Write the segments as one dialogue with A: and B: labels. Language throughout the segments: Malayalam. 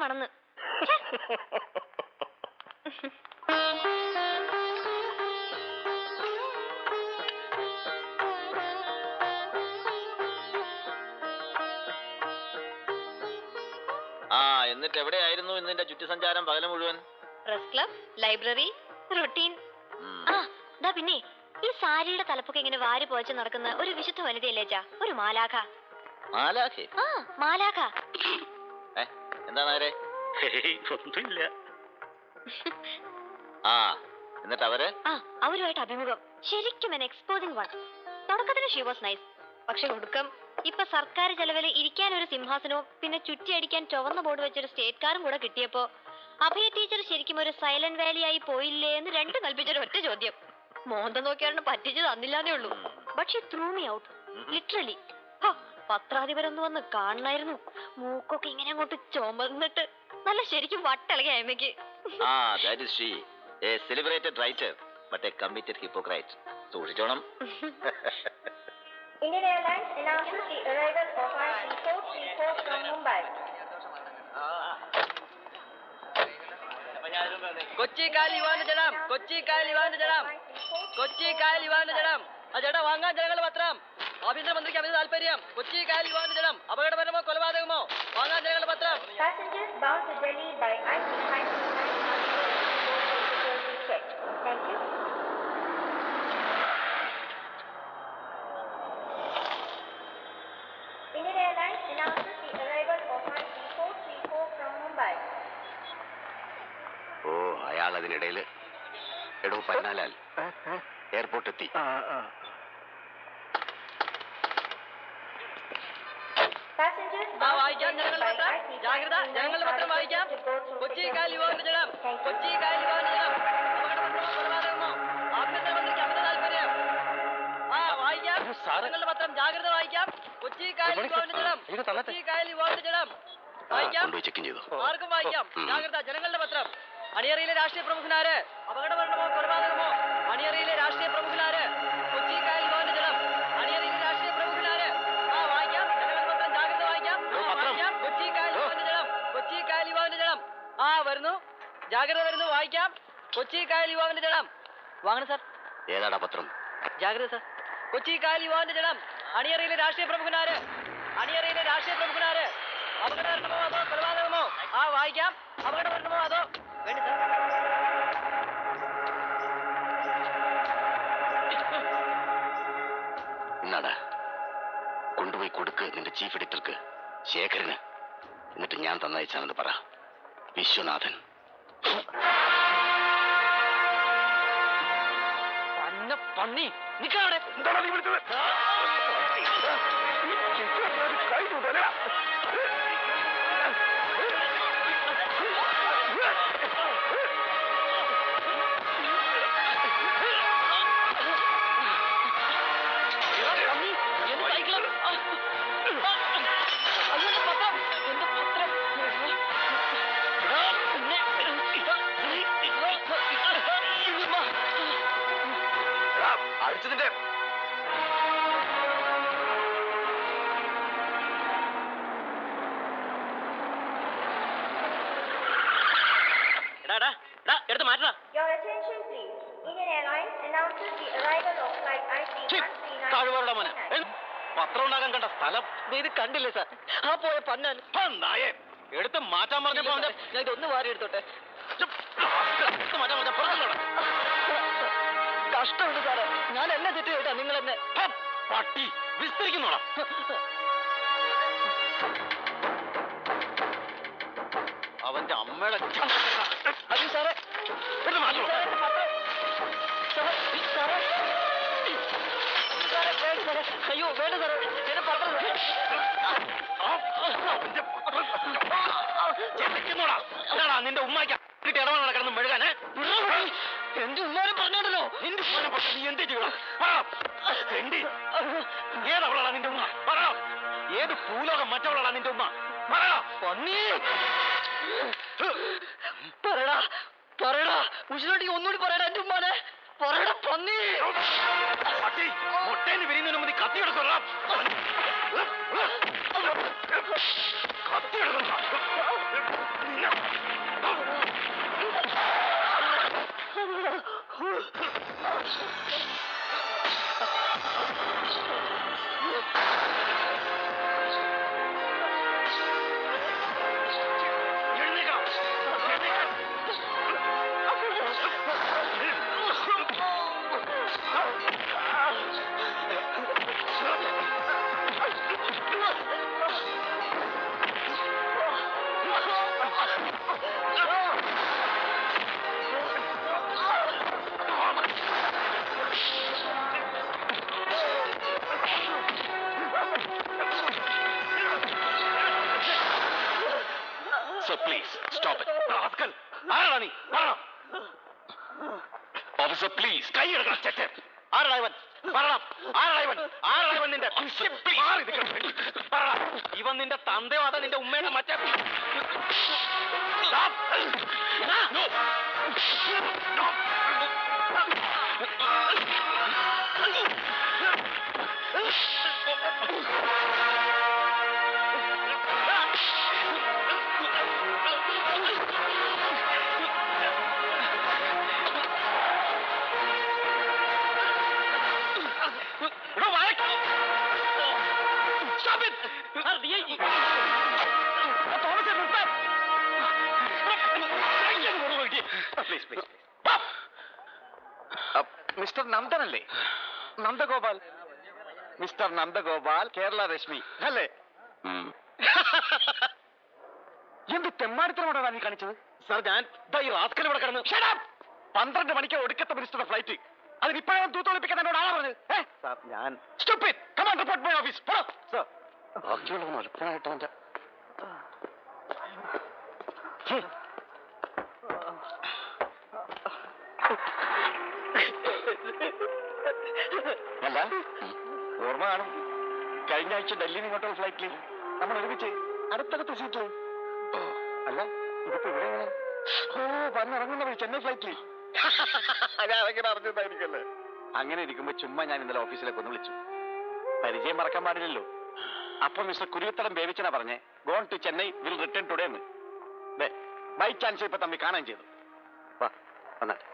A: കാര്യമാണെന്ന്.
B: എന്നിട്ട് എവിടെയായിരുന്നു ഇന്നിന്റെ ചുറ്റിസഞ്ചാരം പകല് മുഴുവൻ?
A: Press club, library, routine. പിന്നെ ഈ സാരിയുടെ തലപ്പൊക്കെ ഇങ്ങനെ വാരി പോച്ച് നടക്കുന്ന ഒരു വിശുദ്ധ വനിതയല്ലേ ചാ, ഒരു മാലാഖ. മാലാഖ
B: എന്താണ് ഒന്നുമില്ല. എന്നിട്ട്
A: അവരുമായിട്ട് അഭിമുഖം ശരിക്കും എക്സ്പോസിംഗ് വൺ. തുടക്കത്തിന് ഷീ വാസ് നൈസ്. പക്ഷെ ഒടുക്കം ഇപ്പൊ സർക്കാർ ചെലവില് ഇരിക്കാൻ ഒരു സിംഹാസനവും പിന്നെ ചുറ്റിയടിക്കാൻ ചുവന്ന ബോർഡ് വെച്ചൊരു സ്റ്റേറ്റ് കാറും കൂടെ കിട്ടിയപ്പോ അഭയ ടീച്ചർ ശരിക്കും ഒരു സൈലന്റ് വാലി ആയി പോയില്ലേ എന്ന് രണ്ടും കൽപ്പിച്ചൊരു ഒറ്റ ചോദ്യം. മോന്തം നോക്കിയാണ് പറ്റിച്ചു തന്നില്ലാന്നേ ഉള്ളൂ. പക്ഷെ ത്രൂ മീ ഔട്ട് ലിറ്ററലി. പത്രാധിപരൊന്ന് വന്ന് കാണണമായിരുന്നു. മൂക്കൊക്കെ ഇങ്ങനെ അങ്ങോട്ട് ചുമന്നിട്ട് നല്ല ശരിക്കും വട്ടിളകിയ അമ്മയ്ക്ക്.
B: സൂക്ഷിച്ചോണം.
C: Indian Airlines announces the arrival of flight 3434 from Mumbai.
D: Kochi കാലിവാനജലം, Kochi കാലിവാനജലം, Kochi കാലിവാനജലം. ചേട്ടാ വാങ്ങാൻ ജനങ്ങൾ പത്രം. ആഭ്യന്തരമന്ത്രിക്ക് അമിത താല്പര്യം. കൊച്ചി കാലിവാനജലം അപകടപരമോ കൊലപാതകമോ? വാങ്ങാൻ ജനങ്ങൾ പത്രം.
C: Passengers bound to Delhi by IT 539 check. Thank you. Indian Airlines announces the arrival of flight 3434 from Mumbai.
B: അയാൾ അതിനിടയില് എടോ പന്നാലാൽ എയർപോർട്ട് എത്തി.
D: വായിക്കാം ജനങ്ങളുടെ പത്രം. ജാഗ്രത, ജനങ്ങളുടെ പത്രം വായിക്കാം. കൊച്ചി കാലിവാനജലം, കൊച്ചി കാലിവാനജലം അപകടപരമോ കൊലപാതകമോ? ആഭ്യന്തരമന്ത്രിക്ക് അമിത താല്പര്യം. വായിക്കാം ജനങ്ങളുടെ പത്രം. ജാഗ്രത വായിക്കാം. കൊച്ചി കാലിവാനജലം, കൊച്ചി കാലിവാനജലം വായിക്കാം. ആർക്കും വായിക്കാം. ജാഗ്രത, ജനങ്ങളുടെ പത്രം. അണിയറയിലെ രാഷ്ട്രീയ പ്രമുഖനാര്? അപകടപരമോ കൊലപാതകമോ? അണിയറയിലെ രാഷ്ട്രീയ പ്രമുഖനാര്? കൊച്ചി കാലിവാനജലം. അണിയറയിലെ രാഷ്ട്രീയ പ്രമുഖനാര്? വായിക്കാം ജനങ്ങളുടെ പത്രം. ജാഗ്രത വായിക്കാം. വായിക്കാം. കൊച്ചി കാലിവാനജലം, കൊച്ചി കാലിവാനജലം. വരുന്നു. ജാഗ്രത വരുന്നു. വായിക്കാം. കൊച്ചി കാലിവാനജലം. വാങ്ങണം സാർ.
B: ഏതാടാ പത്രം?
D: ജാഗ്രത സാർ. കൊച്ചി കാലിവാനജലം. അണിയറയിലെ രാഷ്ട്രീയ പ്രമുഖനാര്? അണിയറയിലെ രാഷ്ട്രീയ പ്രമുഖനാര്? അപകടപരമോ അതോ കൊലപാതകമോ? വായിക്കാം. അപകടപരമോ അതോ വേണ്ടി സാർ.
B: എന്നാടാ കൊണ്ടുപോയി കൊടുക്ക് നിന്റെ ചീഫ് എഡിറ്റർക്ക് ശേഖരന്. എന്നിട്ട് ഞാൻ തന്നയച്ചാണെന്ന് പറ. വിശ്വനാഥൻ.
D: പന്നി നിൽക്കാവിടെ.
B: അടിച്ചതിന്റെ
D: എടുത്ത് മാറ്റണം.
C: Your attention please. Indian Airlines announces the arrival of flight IT 139.
B: പത്രം ഉണ്ടാകാൻ കണ്ട സ്ഥലം
D: ഇത് കണ്ടില്ലേ സാർ? പോയ പന്നാൻ
B: എടുത്ത് മാറ്റാൻ പറഞ്ഞപ്പോ
D: ഞാൻ ഇതൊന്ന് വാരി എടുത്തോട്ടെ. കഷ്ടമുണ്ട് സാറേ. ഞാൻ എന്നെ തെറ്റ് ചെയ്താ നിങ്ങൾ എന്നെ
B: പട്ടി വിസ്തരിക്കുന്നോളാം. അവന്റെ അമ്മയുടെ
D: അത് സാറേ. അയ്യോ വേണ്ട സാറേ. എന്നെ പത്രം
B: നിന്റെ ഉമ്മയ്ക്ക് ഇടവണ കിടന്ന് മെഴുകാന്.
D: എന്റെ ഉമ്മാനെ പറഞ്ഞോണ്ടല്ലോ.
B: നിന്റെ ഉമ്മാനെ പറഞ്ഞു നീ എന്ത് ചെയ്യണം? ഏതവളാ നിന്റെ ഉമ്മ? പറ. ഏത് ഭൂലോകം മറ്റവളാ നിന്റെ ഉമ്മ? പറ.
D: പന്നി പറയടാ, പറയടാ. ഉശിലോട്ടി ഒന്നുകൂടി പറയടാ എന്റെ ഉമ്മാനെ. പറയടാ പന്നി.
B: മുട്ടേന്ന് വിരിയുന്നതിന് മുമ്പ് കത്തി എടുക്കണ്ട. കത്തി എടുക്കണ്ട. Sir, please, stop it. Rascal! ആരാടാ നീ? പറയണം. Officer, please. കൈ എടുക്കണം, ചെറ്റേ. ആരാടാ ഇവൻ? പറയണം. ആരാടാ ഇവൻ? ആരാടാ ഇവൻ നിന്റെ? മാറി നിൽക്കണം. പറയണം. ഇവൻ നിന്റെ തന്തയോ അതോ നിന്റെ ഉമ്മയുടെ മറ്റേ? Stop! No! No! Stop it! Please, please. Mister നന്ദനല്ലേ? നന്ദഗോപാൽ. മിസ്റ്റർ നന്ദഗോപാൽ, കേരള രശ്മി അല്ലേ? എന്ത് തെമ്മാടിത്തരമാണോ നീ കാണിച്ചത്? സാർ, ഞാൻ ഈ റാസ്കൽ ഇവിടെ കിടന്നു. 12 മണിക്ക് ഒടുക്കത്തെ മിനിസ്റ്ററുടെ ഫ്ലൈറ്റ്. അതിനിപ്പോഴേ തൂത്തൊളിപ്പിക്കാൻ എന്നോട് ആളാ പറഞ്ഞത്? സാർ, ഞാൻ stupid. Come on, report my office. Sir. ബാക്കിയുള്ളവൻ ഒളിപ്പനായിട്ട് അവന്റെ അല്ല, ഓർമ്മ കാണും. കഴിഞ്ഞ ആഴ്ച ഡൽഹിയിൽ ഇങ്ങോട്ടുള്ള ഫ്ലൈറ്റിൽ നമ്മൾ ഒരുമിച്ച് അടുത്തടുത്ത സീറ്റിൽ. അല്ല, ഇതിപ്പോ ഇവിടെ എങ്ങനെ? വന്നിറങ്ങുന്ന വഴി ചെന്നൈ ഫ്ലൈറ്റിൽ. ഞാനങ്ങനെ അറിഞ്ഞതായിരിക്കല്ലേ. അങ്ങനെ ഇരിക്കുമ്പോ ചുമ്മാ ഞാൻ ഇന്നലെ ഓഫീസിലേക്ക് ഒന്ന് വിളിച്ചു. പരിചയം മറക്കാൻ പാടില്ലല്ലോ. അപ്പൊ മിസ്റ്റർ കുരുവിത്തടം ബേബിച്ചനാ പറഞ്ഞേ, gone to Chennai, will return today എന്ന്. ബൈ ചാൻസ് ഇപ്പൊ തമ്മിൽ കാണാൻ ചെയ്തു. വാ, വന്നാട്ടെ.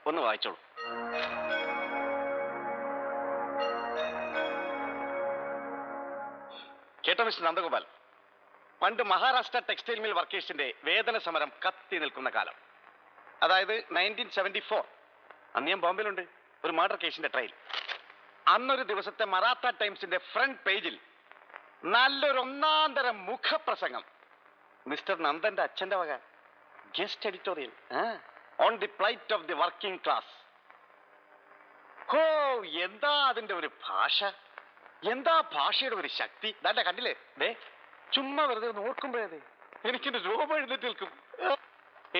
B: ഒന്ന് വായിച്ചോളൂ. കേട്ടോ മിസ്റ്റർ നന്ദഗോപാൽ, പണ്ട് മഹാരാഷ്ട്ര ടെക്സ്റ്റൈൽ മിൽ വർക്കേഴ്സിന്റെ വേതന സമരം കത്തി നിൽക്കുന്ന കാലം, അതായത് 1974. അന്ന് ഞാൻ ബോംബെയിലുണ്ട്, ഒരു മർഡർ കേസിന്റെ ട്രയൽ. അന്നൊരു ദിവസത്തെ മറാത്ത ടൈംസിന്റെ ഫ്രണ്ട് പേജിൽ നല്ലൊരു ഒന്നാന്തരം മുഖപ്രസംഗം. മിസ്റ്റർ നന്ദന്റെ അച്ഛന്റെ വക guest editorial on the plight of the working class. Oh, എന്താ അതിന്റെ ഒരു ഭാഷ, എന്താ ഭാഷയുടെ ഒരു ശക്തി. ദാണ്ട കണ്ടില്ലേ? ദേ, ചുമ്മാ വെറുതെ ഒന്ന് ഓർക്കുമ്പോഴേ എനിക്കെന്റെ രൂപം എഴുന്നേറ്റ് നിൽക്കും.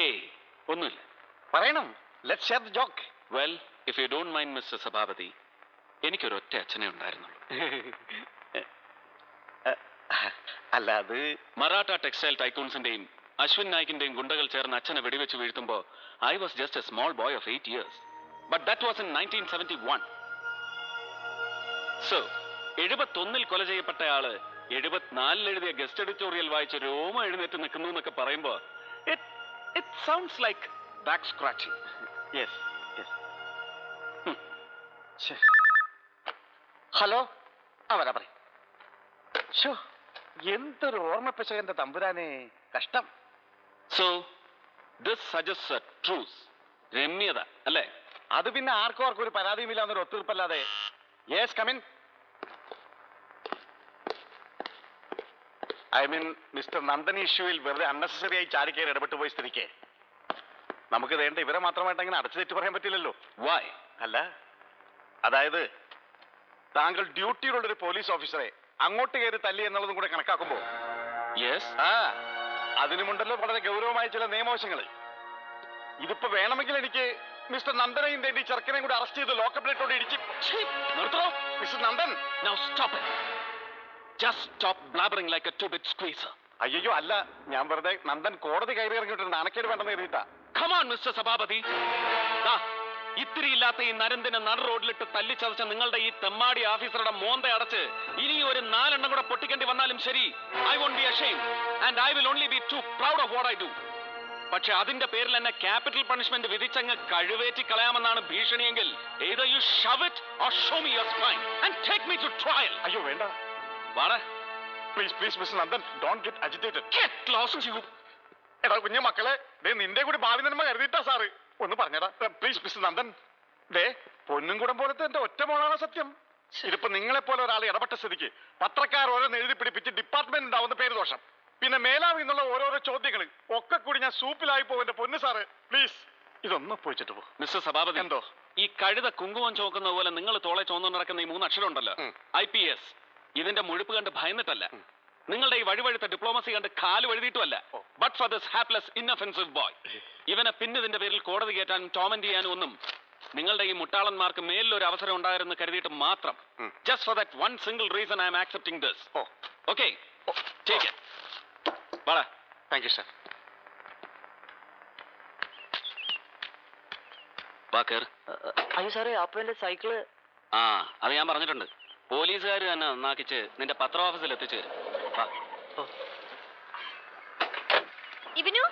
E: ഏയ്, ഒന്നുമില്ല.
B: പറയണം. Let's share the joke.
E: Well, if you don't mind mister Sabhapathi, എനിക്കൊരൊറ്റ അച്ഛനെ ഉണ്ടായിരുന്നുള്ളൂ.
B: അല്ല, അത്
E: മറാഠ ടെക്സ്റ്റൈൽ ടൈക്കൂൺസിന്റെയും അശ്വിൻ നായിക്കിന്റെയും ഗുണ്ടകൾ ചേർന്ന് അച്ഛനെ വെടിവെച്ച് വീഴ്ത്തുമ്പോ I was just a small boy of 8 years. But that was in 1971. So 71 കൊല ചെയ്യപ്പെട്ടയാള് 74 എഴുതിയ ഗസ്റ്റ് എഡിറ്റോറിയൽ വായിച്ച് രോമ എഴുന്നേറ്റ് നിൽക്കുന്നു എന്നൊക്കെ പറയുമ്പോ it sounds like back scratching.
B: Yes. Hello, വരാ പറയും. എന്തൊരു ഓർമ്മപ്പശകന്റെ തമ്പുരാനെ, കഷ്ടം.
E: So this suggest a truce. രമ്യത അല്ലേ?
B: അത് പിന്നെ ആർക്കും ഒരു പരാതിയുമില്ല എന്നൊരു ഒത്തുതീർപ്പല്ലാതെ. Yes, come in. I mean, mister Nandan ഇഷ്യൂവിൽ വെറുതെ അൺനെസസറി ആയി ചാടിക്കയറി ഇടപെട്ട് പോയി സ്ഥിതിക്ക് നമുക്ക് വേണ്ട ഇവരെ മാത്രമായിട്ട് അങ്ങനെ അടച്ചു തെറ്റ് പറയാൻ പറ്റില്ലല്ലോ.
E: വൈ?
B: അല്ല, അതായത് താങ്കൾ ഡ്യൂട്ടിയിലുള്ളൊരു പോലീസ് ഓഫീസറെ അങ്ങോട്ട് കയറി തല്ലി എന്നുള്ളതും കൂടെ കണക്കാക്കുമ്പോ
E: യെസ്,
B: അതിനുമുണ്ടല്ലോ വളരെ ഗൗരവമായ ചില നിയമവശങ്ങൾ. ഇതിപ്പോ വേണമെങ്കിൽ എനിക്ക് മിസ്റ്റർ നന്ദനെയും തേണ്ടി ചെറുക്കനെയും കൂടെ അറസ്റ്റ് ചെയ്ത് ലോക്കപ്പിലിട്ടോണ്ട് ഇടിച്ച്.
E: നിർത്തോ
B: mister Nandan.
E: Now stop it. Just stop blabbering like a two-bit squeezer.
B: അയ്യോ അല്ല, ഞാൻ വെറുതെ നന്ദൻ കോടതി കയറി ഇറങ്ങിയിട്ട് നാണക്കേട് വേണ്ടെന്ന് കരുതിയിട്ടാ.
E: Come on, Mr. സഭാപതി. ദാ, ഇത്തിരി ഇല്ലാത്ത ഈ നരന്തിനെ നടു റോഡിലിട്ട് തല്ലിച്ചതച്ച നിങ്ങളുടെ ഈ തെമ്മാടി ഓഫീസറുടെ മോന്ത അടച്ച് ഇനി ഒരു 4 എണ്ണം കൂടെ പൊട്ടിക്കേണ്ടി വന്നാലും ശരി, I won't be ashamed and I will only be too proud of what I do. പക്ഷെ അതിന്റെ പേരിൽ എന്നെ ക്യാപിറ്റൽ പണിഷ്മെന്റ് വിധിച്ചങ്ങ് കഴിവേറ്റി കളയാമെന്നാണ് ഭീഷണിയെങ്കിൽ either you shove it or show me your spine and take me to trial.
B: അയ്യോ വേണ്ട,
E: വാടാ.
B: Please please mister Nandan, don't get agitated.
E: Get lost, you.
B: എടാ കുഞ്ഞു മക്കളെ, ദേ നിന്റെ കൂടി ഭാവി നന്മ കരുതിയിട്ടാ സാറ്. ഒന്ന് പറഞ്ഞടാ പ്ലീസ് മിസ്റ്റർ നന്ദൻ. ദേ പൊന്നും കൂടം പോലത്തെ എന്റെ ഒറ്റ മോളാണ് സത്യം. ഇതിപ്പോ നിങ്ങളെ പോലെ ഒരാൾ ഇടപെട്ട സ്ഥിതിക്ക് പത്രക്കാർ ഓരോന്ന് എഴുതി പിടിപ്പിച്ച് ഡിപ്പാർട്ട്മെന്റ് ഉണ്ടാവുന്ന പേര് ദോഷം, പിന്നെ മേലാവ് എന്നുള്ള ഓരോരോ ചോദ്യങ്ങൾ ഒക്കെ കൂടി ഞാൻ സൂപ്പിലായി പോകും. എന്റെ പൊന്നു സാറ് പ്ലീസ് ഇതൊന്നും പോയിച്ചിട്ട് പോ.
E: മിസ്റ്റർ സഭാപതി,
B: എന്തോ
E: ഈ കഴുത കുങ്കുമം ചോക്കുന്ന പോലെ നിങ്ങൾ തോളെ ചോന്നു നടക്കുന്ന ഈ 3 അക്ഷരം ഉണ്ടല്ലോ, IPS, ഇതിന്റെ മുഴുപ്പ് കണ്ട് ഭയന്നിട്ടല്ല, നിങ്ങളുടെ ഈ വഴിവഴുത്ത ഡിപ്ലോമസി കണ്ട് കാല് വഴുതിയിട്ടുമല്ല, but for this hapless inoffensive boy. ഇവനെ പിന്നെ ഇതിന്റെ പേരിൽ കോടതി കയറ്റാനും ടോമന്റ് ചെയ്യാനും ഒന്നും നിങ്ങളുടെ ഈ മുട്ടാളന്മാർക്ക് മേലിലൊരു അവസരം ഉണ്ടായിരുന്നു കരുതിയിട്ട് മാത്രം. Just for that one single reason I am accepting this. Okay, take it. വാടാ.
B: Thank you sir.
E: വാ കേറ്.
D: അയ്യോ സാറേ, അപ്പൊ എന്റെ സൈക്കിള്.
E: ആ, അത് ഞാൻ പറഞ്ഞിട്ടുണ്ട്. പോലീസുകാർ തന്നെ നന്നാക്കിച്ച് നിന്റെ പത്ര ഓഫീസിൽ എത്തിച്ചു തരും. വാ.
A: ഇവനു